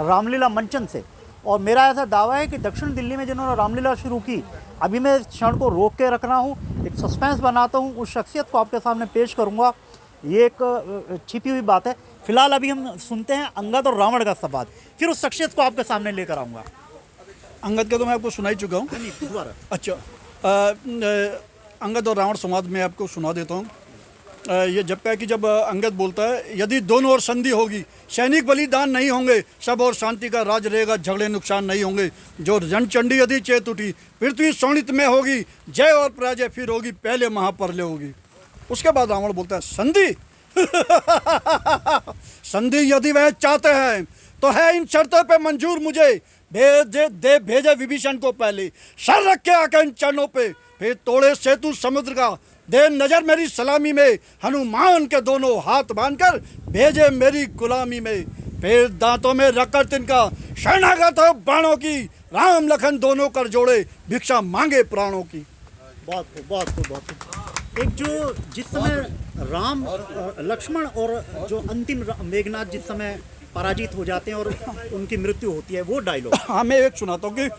रामलीला मंचन से। और मेरा ऐसा दावा है कि दक्षिण दिल्ली में जिन्होंने रामलीला शुरू की, अभी मैं इस क्षण को रोक के रख रहा हूँ, एक सस्पेंस बनाता हूँ, उस शख्सियत को आपके सामने पेश करूँगा। ये एक छिपी हुई बात है। फिलहाल अभी हम सुनते हैं अंगद और रावण का संवाद, फिर उस शख्सियत को आपके सामने लेकर आऊँगा। अंगद का तो मैं आपको सुना ही चुका हूँ। दोबारा अच्छा, अंगद और रावण संवाद में आपको सुना देता हूँ। ये जब का है कि जब अंगद बोलता है, यदि दोनों ओर संधि होगी, सैनिक बलिदान नहीं होंगे, सब और शांति का राज रहेगा, झगड़े नुकसान नहीं होंगे। जो रणचंडी यदि चेत उठी, पृथ्वी शोणित में होगी, जय और पराजय फिर होगी, पहले महाप्रलय होगी। उसके बाद रावण बोलता है, संधि संधि यदि वह चाहते हैं तो है इन शर्तों पे मंजूर मुझे, भेजे विभीषण को पहले, सर रख के आकर इन चरणों पे, फिर तोड़े सेतु समुद्र का, दे नजर मेरी सलामी में, हनुमान के दोनों हाथ बांधकर भेजे मेरी गुलामी में, फिर दांतों में रखकर तिनका शरणागत हो बाणों की, राम लखन दोनों कर जोड़े, भिक्षा मांगे प्राणों की। बहुत खूब, बहुत खूब, बहुत खूब। एक जो जिस समय राम लक्ष्मण और जो अंतिम मेघनाथ जिस समय पराजित हो जाते हैं और उनकी मृत्यु होती है, वो डायलॉग। हाँ, मैं एक सुनाता हूँ कि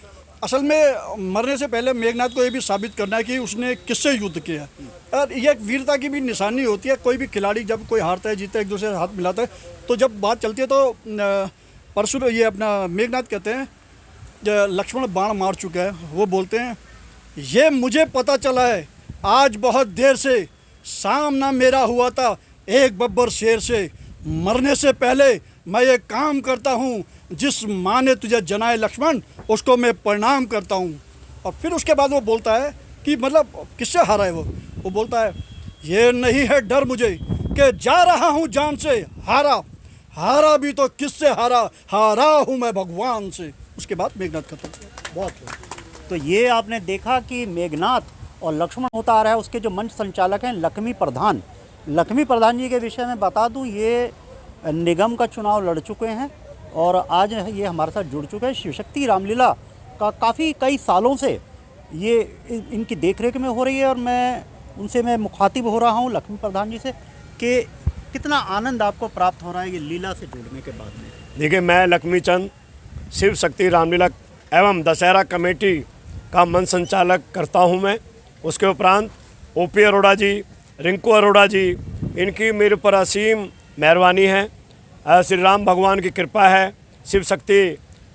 असल में मरने से पहले मेघनाथ को ये भी साबित करना है कि उसने किससे युद्ध किया है, और ये एक वीरता की भी निशानी होती है। कोई भी खिलाड़ी जब कोई हारता है, जीतता है, एक दूसरे से हाथ मिलाता है, तो जब बात चलती है तो परशुराम, ये अपना मेघनाथ कहते हैं लक्ष्मण बाण मार चुका है, वो बोलते हैं, ये मुझे पता चला है आज बहुत देर से, सामना मेरा हुआ था एक बब्बर शेर से, मरने से पहले मैं ये काम करता हूँ, जिस माँ ने तुझे जनाए लक्ष्मण, उसको मैं प्रणाम करता हूँ। और फिर उसके बाद वो बोलता है कि मतलब किससे हारा है वो बोलता है, ये नहीं है डर मुझे कि जा रहा हूँ जान से, हारा भी तो किससे हारा हूँ मैं भगवान से। उसके बाद मेघनाथ खत्म। बहुत खूब। तो ये आपने देखा कि मेघनाथ और लक्ष्मण होता आ रहा है। उसके जो मंच संचालक हैं लक्ष्मी प्रधान जी के विषय में बता दूं, ये निगम का चुनाव लड़ चुके हैं और आज ये हमारे साथ जुड़ चुके हैं। शिवशक्ति रामलीला का कई सालों से ये इनकी देखरेख में हो रही है और मैं मुखातिब हो रहा हूँ लक्ष्मी प्रधान जी से कि कितना आनंद आपको प्राप्त हो रहा है ये लीला से जुड़ने के बाद में। देखिए, मैं लक्ष्मी चंद शिव शक्ति रामलीला एवं दशहरा कमेटी का मंच संचालक करता हूँ मैं। उसके उपरांत ओपी अरोड़ा जी, रिंकू अरोड़ा जी, इनकी मेरे ऊपर असीम मेहरबानी है। श्री राम भगवान की कृपा है, शिव शक्ति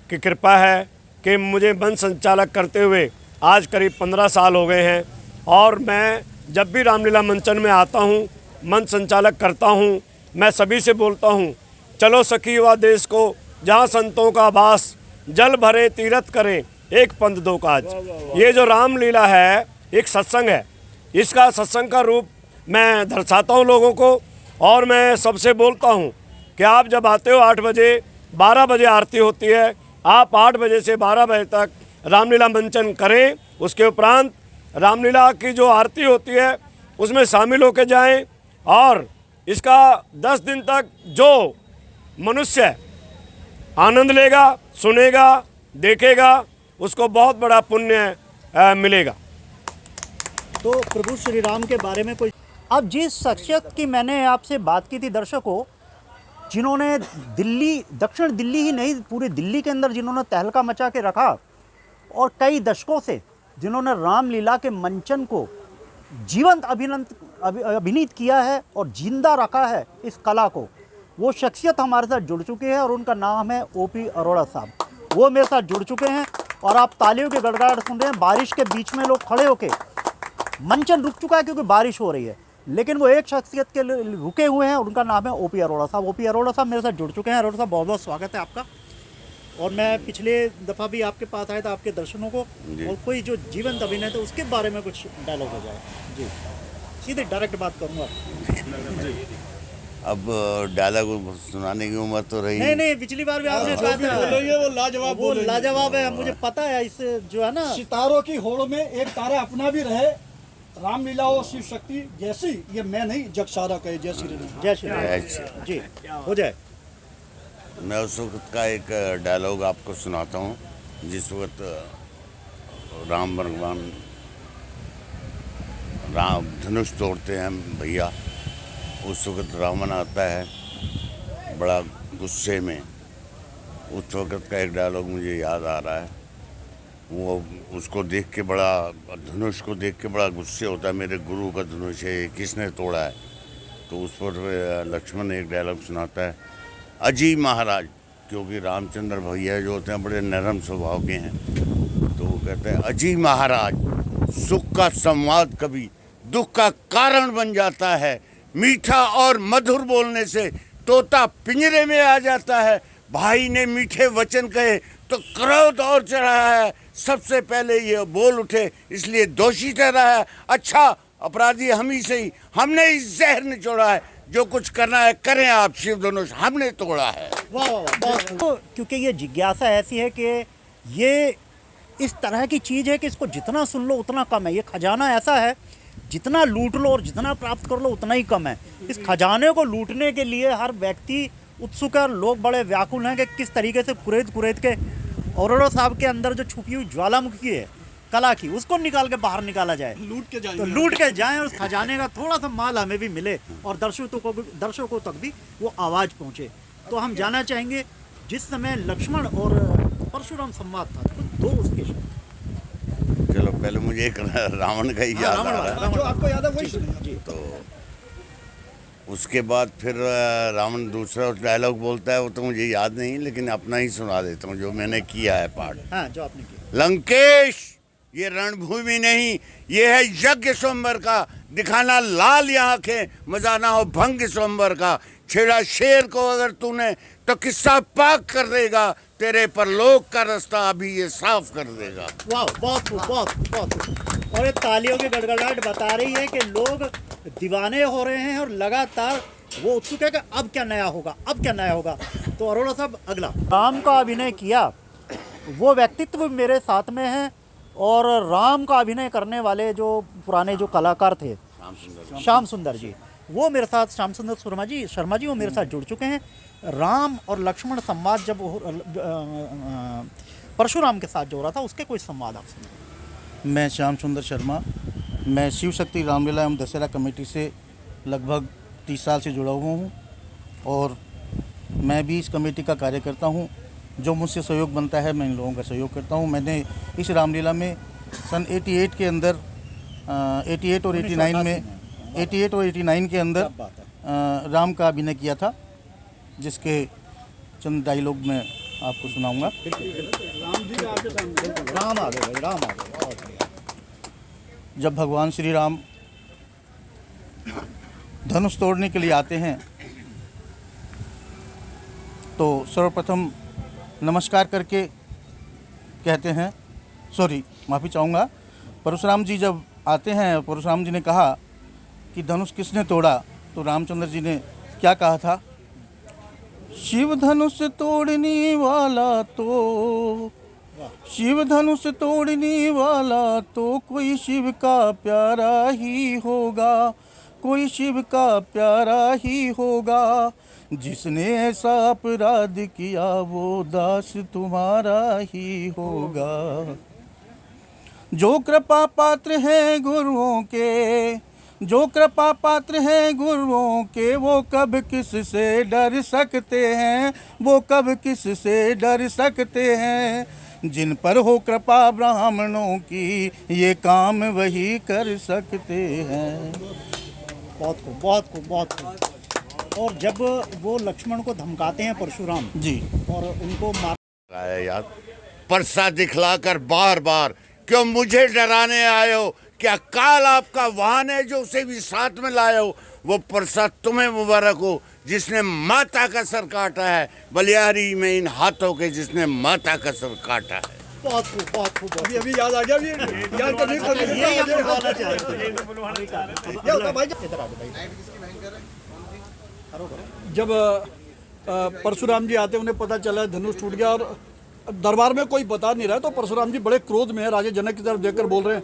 की कृपा है कि मुझे मंच संचालक करते हुए आज करीब 15 साल हो गए हैं। और मैं जब भी रामलीला मंचन में आता हूँ, मंच संचालक करता हूँ, मैं सभी से बोलता हूँ, चलो सखी व देश को, जहाँ संतों का वास, जल भरे तीर्थ करें, एक पंथ दो काज। ये जो रामलीला है एक सत्संग है, इसका सत्संग का रूप मैं दर्शाता हूँ लोगों को। और मैं सबसे बोलता हूँ कि आप जब आते हो 8 बजे, 12 बजे आरती होती है, आप 8 बजे से 12 बजे तक रामलीला मंचन करें। उसके उपरांत रामलीला की जो आरती होती है उसमें शामिल होकर जाएं। और इसका 10 दिन तक जो मनुष्य आनंद लेगा, सुनेगा, देखेगा, उसको बहुत बड़ा पुण्य मिलेगा। तो प्रभु श्री राम के बारे में कोई, अब जिस शख्सियत की मैंने आपसे बात की थी दर्शकों, जिन्होंने दक्षिण दिल्ली ही नहीं पूरे दिल्ली के अंदर जिन्होंने तहलका मचा के रखा और कई दशकों से जिन्होंने रामलीला के मंचन को जीवंत अभिनीत किया है और जिंदा रखा है इस कला को, वो शख्सियत हमारे साथ जुड़ चुके हैं और उनका नाम है ओपी अरोड़ा साहब। वो मेरे साथ जुड़ चुके हैं और आप तालियों के गड़गड़ाहट सुन रहे हैं। बारिश के बीच में लोग खड़े होके, मंचन रुक चुका है क्योंकि बारिश हो रही है, लेकिन वो एक शख्सियत के लिए रुके हुए हैं और उनका नाम है ओपी अरोड़ा साहब। ओपी अरोड़ा साहब मेरे साथ जुड़ चुके हैं। अरोड़ा साहब, बहुत बहुत स्वागत है आपका। और मैं पिछले दफ़ा भी आपके पास आया था आपके दर्शनों को, और कोई जो जीवंत अभिनय था उसके बारे में कुछ डायलॉग हो जाए। जी, सीधे डायरेक्ट बात करूँगा। अब डायलॉग सुनाने की उम्र तो रही नहीं, पिछली बार भी आपने कहा था वो लाजवाब है, मुझे पता है। इस जो है ना, सितारों की होड़ में एक तारा अपना भी रहे, रामलीला और शिव शक्ति जैसी, ये मैं नहीं जग सारा कहे, जय श्री राम। जय श्री राम। जी, हो जाए। मैं उस वक्त का एक डायलॉग आपको सुनाता हूँ, जिस वक्त राम भगवान राम धनुष तोड़ते हैं भैया, उस वक्त रावण आता है बड़ा गुस्से में, उस वक़्त का एक डायलॉग मुझे याद आ रहा है। वो उसको देख के बड़ा, धनुष को देख के बड़ा गुस्से होता है, मेरे गुरु का धनुष है, किसने तोड़ा है। तो उस पर लक्ष्मण ने एक डायलॉग सुनाता है, अजी महाराज, क्योंकि रामचंद्र भैया जो होते हैं बड़े नरम स्वभाव के हैं। तो वो कहते हैं, अजी महाराज, सुख का संवाद कभी दुख का कारण बन जाता है। मीठा और मधुर बोलने से तोता पिंजरे में आ जाता है। भाई ने मीठे वचन कहे तो क्रोध और चढ़ा है। सबसे पहले ये बोल उठे इसलिए दोषी ठहरा है। अच्छा, अपराधी हम ही सही, हमने इस जहर निचोड़ा है। जो कुछ करना है करें आप शिव धनुष, हमने तोड़ा है। वाह वाह वाह। तो क्योंकि ये जिज्ञासा ऐसी है कि ये इस तरह की चीज़ है कि इसको जितना सुन लो उतना कम है। ये खजाना ऐसा है, जितना लूट लो और जितना प्राप्त कर लो उतना ही कम है। इस खजाने को लूटने के लिए हर व्यक्ति उत्सुक है और लोग बड़े व्याकुल हैं कि किस तरीके से कुरेद के अरोड़ा साहब के अंदर जो छुपी हुई ज्वालामुखी है कला की, उसको निकाल के बाहर निकाला जाए, तो लूट के जाएं और उस खजाने का थोड़ा सा माल हमें भी मिले और दर्शकों तक भी वो आवाज़ पहुँचे। तो हम जानना चाहेंगे, जिस समय लक्ष्मण और परशुराम संवाद था, तो दो उसके शब्द। चलो पहले मुझे एक रावण का ही याद आ रहा है। जो आपको याद है वही सुनिए। तो उसके बाद फिर रावण दूसरा डायलॉग बोलता है, वो तो मुझे याद नहीं, लेकिन अपना ही सुना देता हूँ जो मैंने किया है पाठ। हाँ, जो आपने किया। लंकेश, ये रणभूमि नहीं, ये है यज्ञ स्वयंवर का। दिखाना लाल यहाँ के, मजा ना हो भंग स्वयंवर का। छेड़ा शेर को अगर तूने तो किस्सा पाक कर देगा। तेरे परलोक का रास्ता अभी ये साफ कर देगा। वाह, बहुत खूब, बहुत खूब, बहुत खूब। और ये तालियों की गड़गड़ाहट बता रही है कि लोग दीवाने हो रहे हैं और लगातार वो उत्सुक है कि अब क्या नया होगा, अब क्या नया होगा। तो अरोड़ा साहब, अगला राम का अभिनय किया, वो व्यक्तित्व मेरे साथ में है। और राम का अभिनय करने वाले जो पुराने जो कलाकार थे, श्याम सुंदर जी, वो मेरे साथ, श्याम सुंदर शर्मा जी वो मेरे साथ जुड़ चुके हैं। राम और लक्ष्मण संवाद जब परशुराम के साथ जो हो रहा था, उसके कोई संवाद आप सुनिए। मैं श्याम सुंदर शर्मा, मैं शिव शक्ति रामलीला एवं दशहरा कमेटी से लगभग 30 साल से जुड़ा हुआ हूँ और मैं भी इस कमेटी का कार्य करता हूँ। जो मुझसे सहयोग बनता है मैं इन लोगों का सहयोग करता हूँ। मैंने इस रामलीला में सन 88 के अंदर 88 और 89 में 88 और 89 के अंदर राम का अभिनय किया था, जिसके चंद डायलॉग मैं आपको सुनाऊंगा। राम आ गए भाई, राम आ गए। जब भगवान श्री राम धनुष तोड़ने के लिए आते हैं तो सर्वप्रथम नमस्कार करके कहते हैं, माफ़ी चाहूँगा। परशुराम जी जब आते हैं, परशुराम जी ने कहा कि धनुष किसने तोड़ा, तो रामचंद्र जी ने क्या कहा था, शिव धनुष तोड़ने वाला तो, शिव धनुष तोड़ने वाला तो कोई शिव का प्यारा ही होगा, कोई शिव का प्यारा ही होगा। जिसने ऐसा अपराध किया वो दास तुम्हारा ही होगा। जो कृपा पात्र है गुरुओं के, जो कृपा पात्र हैं गुरुओं के, वो कब किस से डर सकते हैं, वो कब किस से डर सकते हैं। जिन पर हो कृपा ब्राह्मणों की, ये काम वही कर सकते हैं। बहुत खूब, बहुत खूब, बहुत खूब। और जब वो लक्ष्मण को धमकाते हैं परशुराम जी, और उनको मार आया याद, परसा दिखलाकर बार बार क्यों मुझे डराने आए हो। क्या काल आपका वाहन है जो उसे भी साथ में लाए हो। वो परसा तुम्हें मुबारक हो जिसने माता का सर काटा है, बलियारी में इन हाथों के जिसने माता का सर काटा है। बहुत खूब, बहुत खूब। अभी याद आ गया, अभी याद करने को यही हम बोलना चाहते हैं। इधर आ जाओ भाई। जब परशुराम जी आते, उन्हें पता चला धनुष टूट गया और दरबार में कोई बता नहीं रहा, तो परशुराम जी बड़े क्रोध में है, राजा जनक की तरफ देखकर बोल रहे हैं,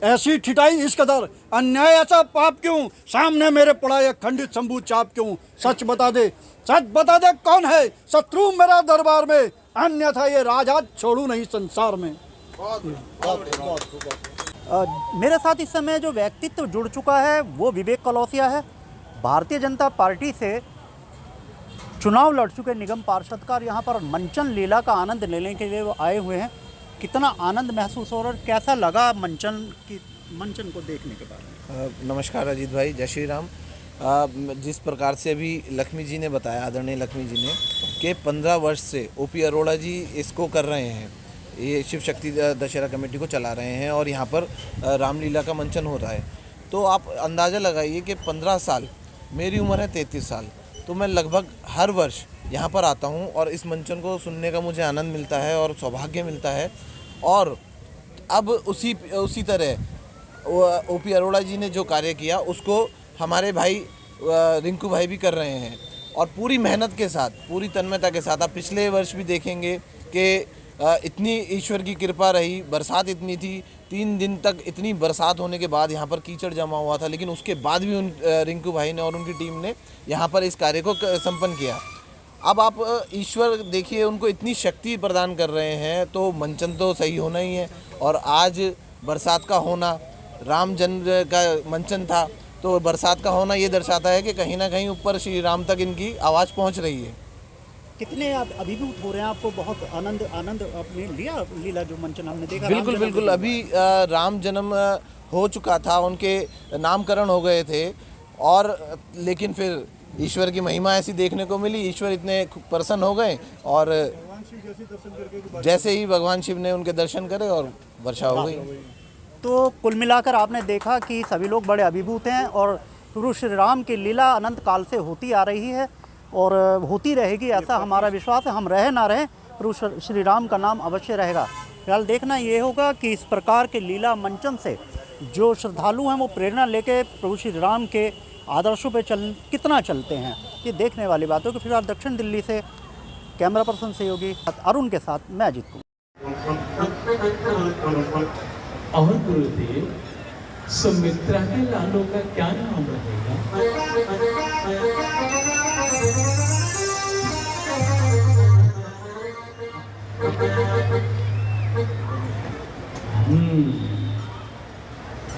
ऐसी ठिठाई इस कदर, अन्याय ऐसा पाप क्यों, सामने मेरे पड़ा यह खंडित शंभू चाप क्यों। सच बता दे, सच बता दे, कौन है शत्रु मेरा दरबार में, अन्यथा ये राजा छोड़ू नहीं संसार में। मेरे साथ इस समय जो व्यक्तित्व जुड़ चुका है वो विवेक कलौसिया है। भारतीय जनता पार्टी से चुनाव लड़ चुके निगम पार्षद का, और यहाँ पर मंचन लीला का आनंद लेने के लिए वो आए हुए हैं। कितना आनंद महसूस हो रहा है, कैसा लगा मंचन को देखने के बाद? नमस्कार अजीत भाई, जय श्री राम। जिस प्रकार से अभी लक्ष्मी जी ने बताया, आदरणीय लक्ष्मी जी ने, कि 15 वर्ष से ओपी अरोड़ा जी इसको कर रहे हैं, ये शिव शक्ति दशहरा कमेटी को चला रहे हैं और यहाँ पर रामलीला का मंचन हो रहा है। तो आप अंदाज़ा लगाइए कि 15 साल, मेरी उम्र है 33 साल, तो मैं लगभग हर वर्ष यहाँ पर आता हूँ और इस मंचन को सुनने का मुझे आनंद मिलता है और सौभाग्य मिलता है। और अब उसी तरह ओपी अरोड़ा जी ने जो कार्य किया उसको हमारे भाई रिंकू भाई भी कर रहे हैं, और पूरी मेहनत के साथ, पूरी तन्मयता के साथ। आप पिछले वर्ष भी देखेंगे कि इतनी ईश्वर की कृपा रही, बरसात इतनी थी, 3 दिन तक इतनी बरसात होने के बाद यहाँ पर कीचड़ जमा हुआ था, लेकिन उसके बाद भी रिंकू भाई ने और उनकी टीम ने यहाँ पर इस कार्य को संपन्न किया। अब आप ईश्वर देखिए, उनको इतनी शक्ति प्रदान कर रहे हैं, तो मंचन तो सही होना ही है। और आज बरसात का होना, राम जन्म का मंचन था, तो बरसात का होना ये दर्शाता है कि कहीं ना कहीं ऊपर श्री राम तक इनकी आवाज़ पहुंच रही है। कितने आप अभिभूत हो रहे हैं? आपको बहुत आनंद आपने लिया लीला जो मंचन हमने देखा? बिल्कुल बिल्कुल। अभी राम जन्म हो चुका था, उनके नामकरण हो गए थे, और लेकिन फिर ईश्वर की महिमा ऐसी देखने को मिली, ईश्वर इतने प्रसन्न हो गए, और जैसे ही भगवान शिव ने उनके दर्शन करे और वर्षा हो गई। तो कुल मिलाकर आपने देखा कि सभी लोग बड़े अभिभूत हैं, और प्रभु श्री राम की लीला अनंत काल से होती आ रही है और होती रहेगी, ऐसा हमारा विश्वास है। हम रहे ना रहे, प्रभु श्री राम का नाम अवश्य रहेगा। फिलहाल देखना ये होगा कि इस प्रकार के लीला मंचन से जो श्रद्धालु हैं वो प्रेरणा लेके प्रभु श्री राम के आदर्शों पे कितना चलते हैं, ये देखने वाली बात होगी। फिलहाल दक्षिण दिल्ली से कैमरा पर्सन सहयोगी अरुण के साथ मैं अजीत कुमार। और गुरुदेव, सुमित्रा के लालों का क्या नाम रहेगा?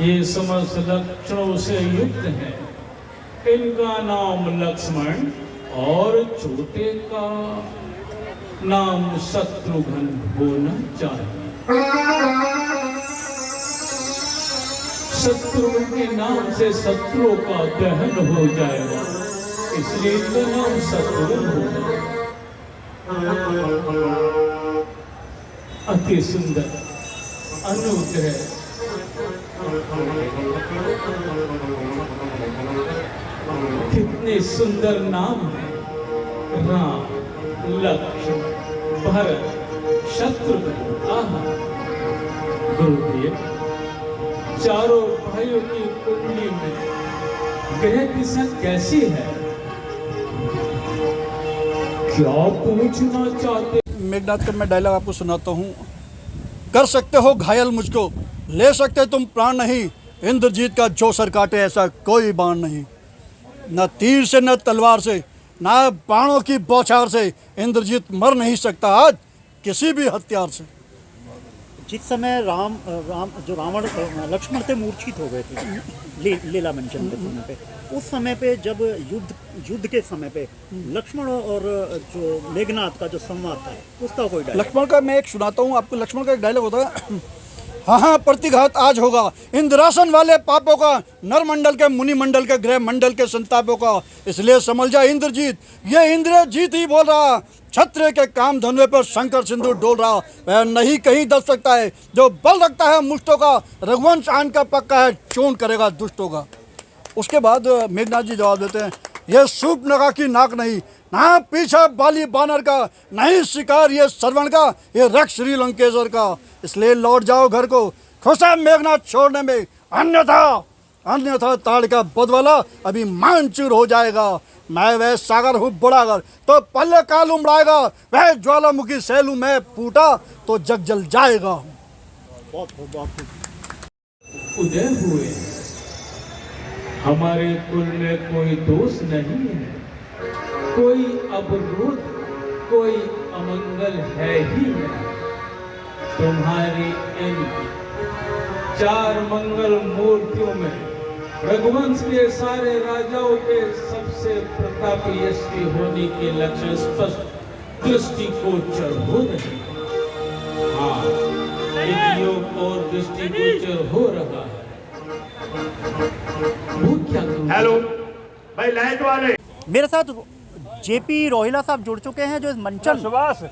ये समस्त लक्षणों से युक्त है। इनका नाम लक्ष्मण और छोटे का नाम शत्रुघ्न होना चाहिए। शत्रुघ्न के नाम से शत्रुओं का दहन हो जाएगा, इसलिए इनका नाम शत्रुघ्न होगा। अति सुंदर अनुग्रह कितने सुंदर नाम है, राम, लक्ष्मण, भरत, शत्रुघ्न। आहा गुरुदेव, चारों भाइयों की कुंडली में ग्रह दिशा कैसी है, क्या पूछना चाहते? मेघनाथ का मैं डायलॉग आपको सुनाता हूँ। कर सकते हो घायल मुझको, ले सकते तुम प्राण नहीं, इंद्रजीत का जो सर काटे ऐसा कोई बाण नहीं। न तीर से न तलवार से न बाणों की बौछार से इंद्रजीत मर नहीं सकता आज किसी भी हथियार से। जिस समय रावण लक्ष्मण से मूर्छित हो गए थे लीला मंचन के समय पे, उस समय पे जब युद्ध के समय पे लक्ष्मण और जो मेघनाथ का जो संवाद था, उसका कोई डायलॉग? लक्ष्मण का मैं एक सुनाता हूँ आपको। लक्ष्मण का एक डायलॉग होता है, हाँ हाँ प्रतिघात आज होगा इंद्रासन वाले पापों का, नर मंडल के मुनि मंडल के ग्रह मंडल के संतापों का। इसलिए समझ जा इंद्रजीत, ये इंद्रजीत ही बोल रहा, क्षत्रिय के काम धनुए पर शंकर सिंधु डोल रहा। वह नहीं कहीं दस सकता है जो बल रखता है मुष्टों का, रघुवंश आन का पक्का है चूर्ण करेगा दुष्टों का। उसके बाद मेघनाथ जी जवाब देते हैं, ये सूर्पनखा की नाक नहीं, ना पीछा बाली बानर का, नहीं शिकार ये श्रवण का, ये रक्ष श्री लंकेश्वर का। इसलिए लौट जाओ घर को, खुश है मेघनाथ छोड़ने में, अन्यथा ताड़ का बदवाला अभी मानचूर हो जाएगा। मैं वह सागर हूँ बुढ़ागर तो पल्ले काल उमड़ाएगा, वह ज्वालामुखी सैलू मैं फूटा तो जग जल जाएगा। बहुत उदय हुए, हमारे कुल में कोई दोष नहीं है, कोई अवरोध, कोई अमंगल है ही नहीं। तुम्हारी इन 4 मंगल मूर्तियों में रघुवंश के सारे राजाओं के सबसे प्रतापी यशस्वी होने के लक्षण स्पष्ट दृष्टिगोचर हो रहे हैं। हाँ, एक योग और दृष्टिगोचर हो रहा है। वो क्या करूं? हेलो भाई, लाइट वाले मेरे साथ जेपी रोहिला साहब जुड़ चुके हैं, जो इस मंचन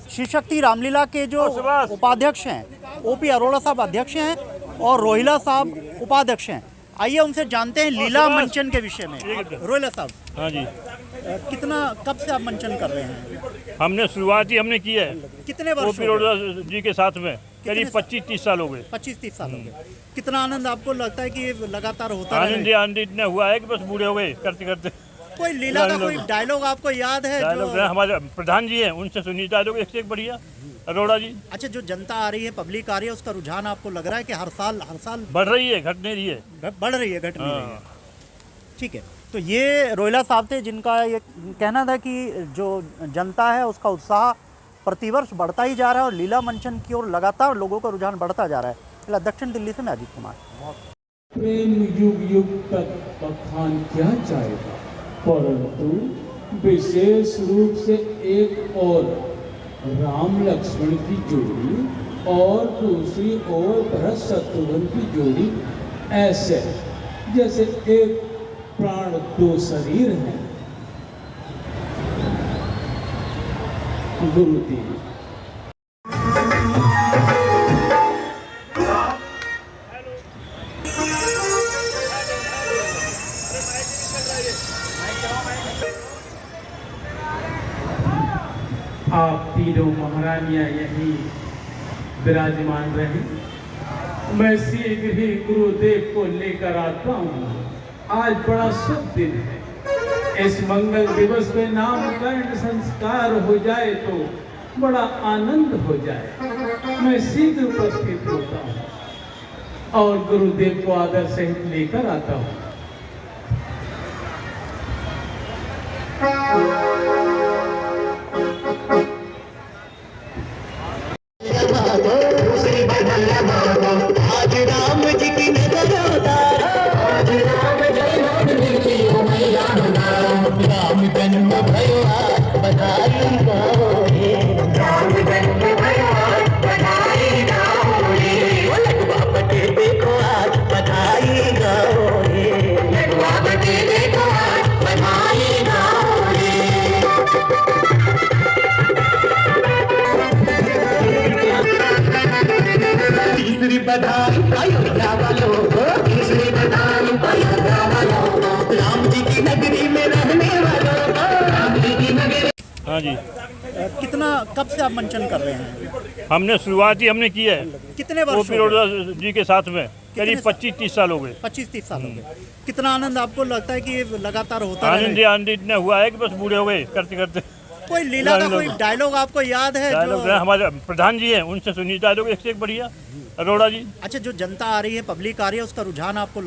शिव शक्ति रामलीला के जो उपाध्यक्ष हैं। ओपी अरोड़ा साहब अध्यक्ष हैं और रोहिला साहब उपाध्यक्ष हैं। आइए उनसे जानते हैं लीला मंचन के विषय में। रोहिला साहब, हाँ जी, कब से आप मंचन कर रहे हैं? हमने शुरुआत ही हमने की है कितने वर्ष ओपी रोड़ा जी के साथ में, करीब 25-30 साल हो गए। 25-30 साल हो गए। कितना आनंद आपको लगता है कि ये लगातार होता आनंद रहे? आनंद इतना हुआ है कि बस बूढ़े हो गए करते करते। कोई लीला का कोई डायलॉग आपको याद है डायलॉग जो? हमारे प्रधान जी हैं, उनसे सुनिए डायलॉग एक से एक बढ़िया। अरोड़ा जी अच्छा, जो जनता आ रही है, पब्लिक आ रही है, उसका रुझान आपको लग रहा है कि हर साल बढ़ रही है, घट नहीं रही है। बढ़ रही है, घट नहीं रही है? हाँ। ठीक है, तो ये रोहिला साहब थे जिनका ये कहना था कि जो जनता है उसका उत्साह प्रतिवर्ष बढ़ता ही जा रहा है और लीला मंचन की ओर लगातार लोगों का रुझान बढ़ता जा रहा है। दक्षिण दिल्ली से मैं अजीत कुमार। प्रेम युग युग तक बखान क्या जाएगा, परंतु विशेष रूप से एक और राम लक्ष्मण की जोड़ी और दूसरी ओर भरत शत्रुघ्न की जोड़ी, ऐसे जैसे एक प्राण दो शरीर हैं। गुरुदेव आप तीनों महारानियां यहीं विराजमान रही। मैं शीघ्र ही गुरुदेव को लेकर आता हूँ। आज बड़ा शुभ दिन है। इस मंगल दिवस में नामकरण संस्कार हो जाए तो बड़ा आनंद हो जाए। मैं शीघ्र उपस्थित होता हूँ और गुरुदेव को आदर सहित लेकर आता हूँ। आज राम जी की नजर उतारा, आज राम जन्म भयो आज बधाई गाओ रे, राम जन्म भयो आज बधाई गाओ रे, लडुआ बटे देखो आज बधाई गाओ रे, लडुआ बटे देखो आज बधाई गाओ रे। तीसरी बधाई अयोध्या वालों को, तीसरी बधाई अयोध्या वालों को, राम जी की नगरी में रहने वालों को, राम जी की नगरी। हाँ जी, कब से आप मंचन कर रहे हैं? हमने शुरुआत ही हमने की है कितने वर्ष ओपी रोड़ा जी के साथ में, करीब 25-30 साल हो गए। 25-30 साल हो गए। कितना आनंद आपको लगता है कि ये लगातार होता रहे? आनंद इतना हुआ है कि बस बूढ़े हो गए करते करते। कोई लीला का कोई डायलॉग आपको याद है डायलॉग जो? हमारे प्रधान जी हैं, उनसे सुनिए डायलॉग एक से एक बढ़िया। अरोड़ा जी अच्छा, जो जनता आ रही है, पब्लिक आ रही है, उसका रुझान आपको